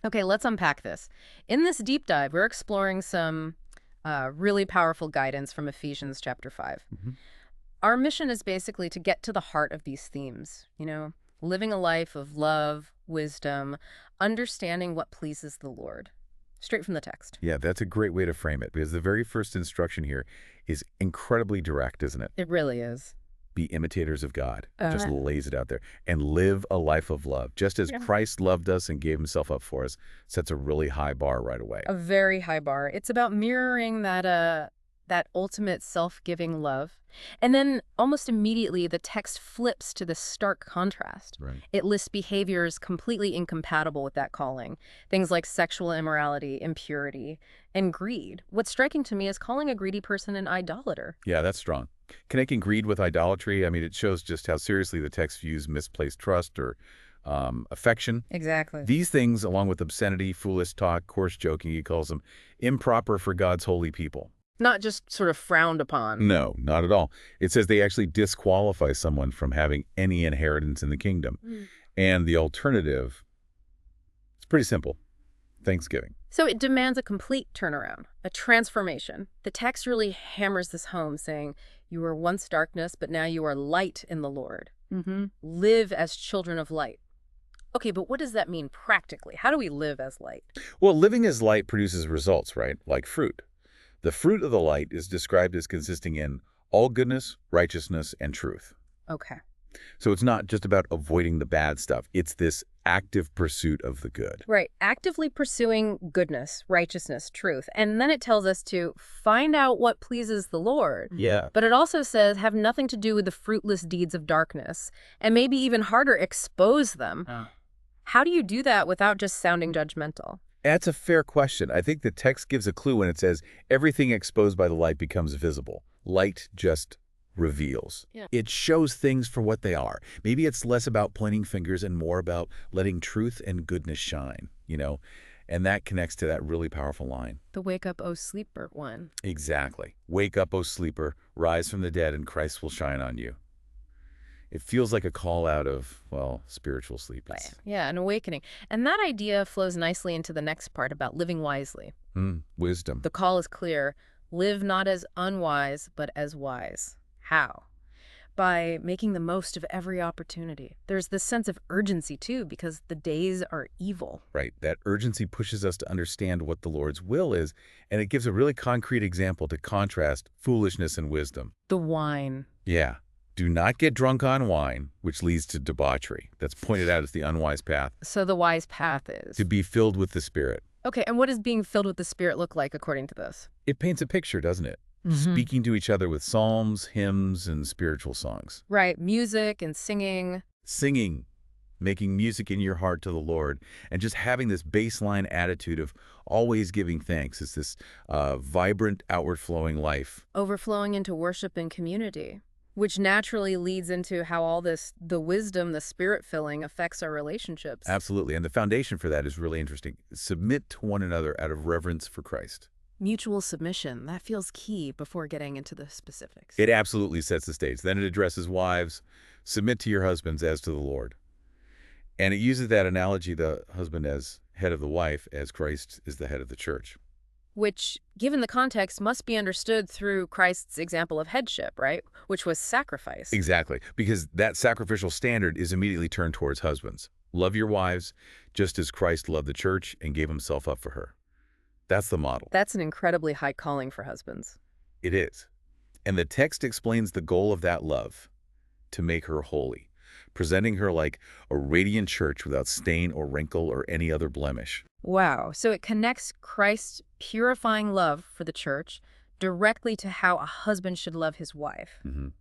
Okay, let's unpack this. In this deep dive, we're exploring some really powerful guidance from Ephesians chapter 5. Mhm. Our mission is basically to get to the heart of these themes, living a life of love, wisdom, understanding what pleases the Lord. Straight from the text. Yeah, that's a great way to frame it because the very first instruction here is incredibly direct, isn't it? It really is. Be imitators of God. It just Uh, lays it out there. And live a life of love. Just as yeah. Christ loved us and gave himself up for us, sets a really high bar right away. A very high bar. It's about mirroring that ultimate self-giving love. And then almost immediately the text flips to this stark contrast. Right. It lists behaviors completely incompatible with that calling. Things like sexual immorality, impurity, and greed. What's striking to me is calling a greedy person an idolater. Yeah, that's strong. Connecting greed with idolatry, I mean, it shows just how seriously the text views misplaced trust or affection. Exactly. These things, along with obscenity, foolish talk, coarse joking, he calls them improper for God's holy people. Not just sort of frowned upon. No, not at all. It says they actually disqualify someone from having any inheritance in the kingdom. Mm. And the alternative, it's pretty simple. Thanksgiving. So it demands a complete turnaround, a transformation. The text really hammers this home, saying, you were once darkness, but now you are light in the Lord. Live as children of light. Okay, but what does that mean practically? How do we live as light? Well, living as light produces results, right? Like fruit. The fruit of the light is described as consisting in all goodness, righteousness, and truth. Okay. So it's not just about avoiding the bad stuff. It's this active pursuit of the good. Right. Actively pursuing goodness, righteousness, truth. And then it tells us to find out what pleases the Lord. Yeah. But it also says have nothing to do with the fruitless deeds of darkness. And maybe even harder, expose them. How do you do that without just sounding judgmental? That's a fair question. I think the text gives a clue when it says everything exposed by the light becomes visible. Light just reveals. Yeah. It shows things for what they are. Maybe it's less about pointing fingers and more about letting truth and goodness shine, And that connects to that really powerful line. The wake up, oh sleeper one. Exactly. Wake up, O sleeper, rise from the dead, and Christ will shine on you. It feels like a call out of, spiritual sleep. Yeah, an awakening. And that idea flows nicely into the next part about living wisely. Wisdom. The call is clear. Live not as unwise, but as wise. How? By making the most of every opportunity. There's this sense of urgency, too, because the days are evil. Right. That urgency pushes us to understand what the Lord's will is, and it gives a really concrete example to contrast foolishness and wisdom. The wine. Yeah. Do not get drunk on wine, which leads to debauchery. That's pointed out as the unwise path. So the wise path is? To be filled with the Spirit. Okay, and what does being filled with the Spirit look like according to this? It paints a picture, doesn't it? Speaking to each other with psalms, hymns, and spiritual songs. Right, music and singing. Singing, making music in your heart to the Lord, and just having this baseline attitude of always giving thanks. It's this vibrant, outward-flowing life. Overflowing into worship and community, which naturally leads into how all this, the wisdom, the Spirit-filling, affects our relationships. Absolutely, and the foundation for that is really interesting. Submit to one another out of reverence for Christ. Mutual submission, that feels key before getting into the specifics. It absolutely sets the stage. Then it addresses wives, submit to your husbands as to the Lord. And it uses that analogy, the husband as head of the wife, as Christ is the head of the church. Which, given the context, must be understood through Christ's example of headship, right? Which was sacrifice. Exactly, because that sacrificial standard is immediately turned towards husbands. Love your wives just as Christ loved the church and gave himself up for her. That's the model. That's an incredibly high calling for husbands. It is. And the text explains the goal of that love, to make her holy, presenting her like a radiant church without stain or wrinkle or any other blemish. Wow. So it connects Christ's purifying love for the church directly to how a husband should love his wife. And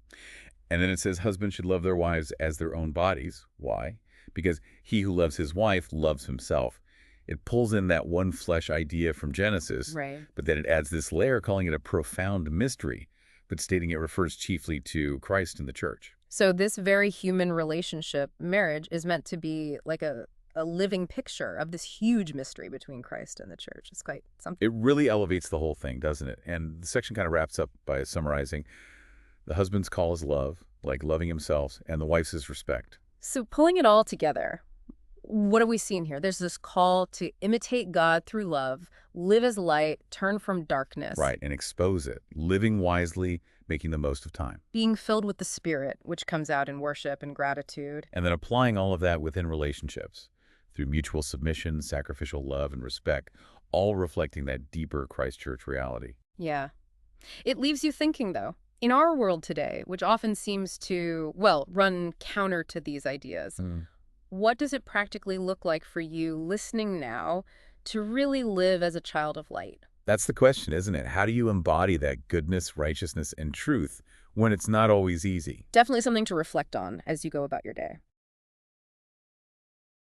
then it says husbands should love their wives as their own bodies. Why? Because he who loves his wife loves himself. It pulls in that one flesh idea from Genesis, Right. but then it adds this layer calling it a profound mystery, but stating it refers chiefly to Christ and the church. So this very human relationship, marriage, is meant to be like a living picture of this huge mystery between Christ and the church. It's quite something. It really elevates the whole thing, doesn't it? And the section kind of wraps up by summarizing the husband's call is love, like loving himself, and the wife's is respect. So pulling it all together, what are we seeing here? There's this call to imitate God through love, live as light, turn from darkness. Right, and expose it, living wisely, making the most of time. Being filled with the Spirit, which comes out in worship and gratitude. And then applying all of that within relationships through mutual submission, sacrificial love, and respect, all reflecting that deeper Christ Church reality. Yeah. It leaves you thinking, though. In our world today, which often seems to, well, run counter to these ideas, what does it practically look like for you listening now to really live as a child of light? That's the question, isn't it? How do you embody that goodness, righteousness, and truth when it's not always easy? Definitely something to reflect on as you go about your day.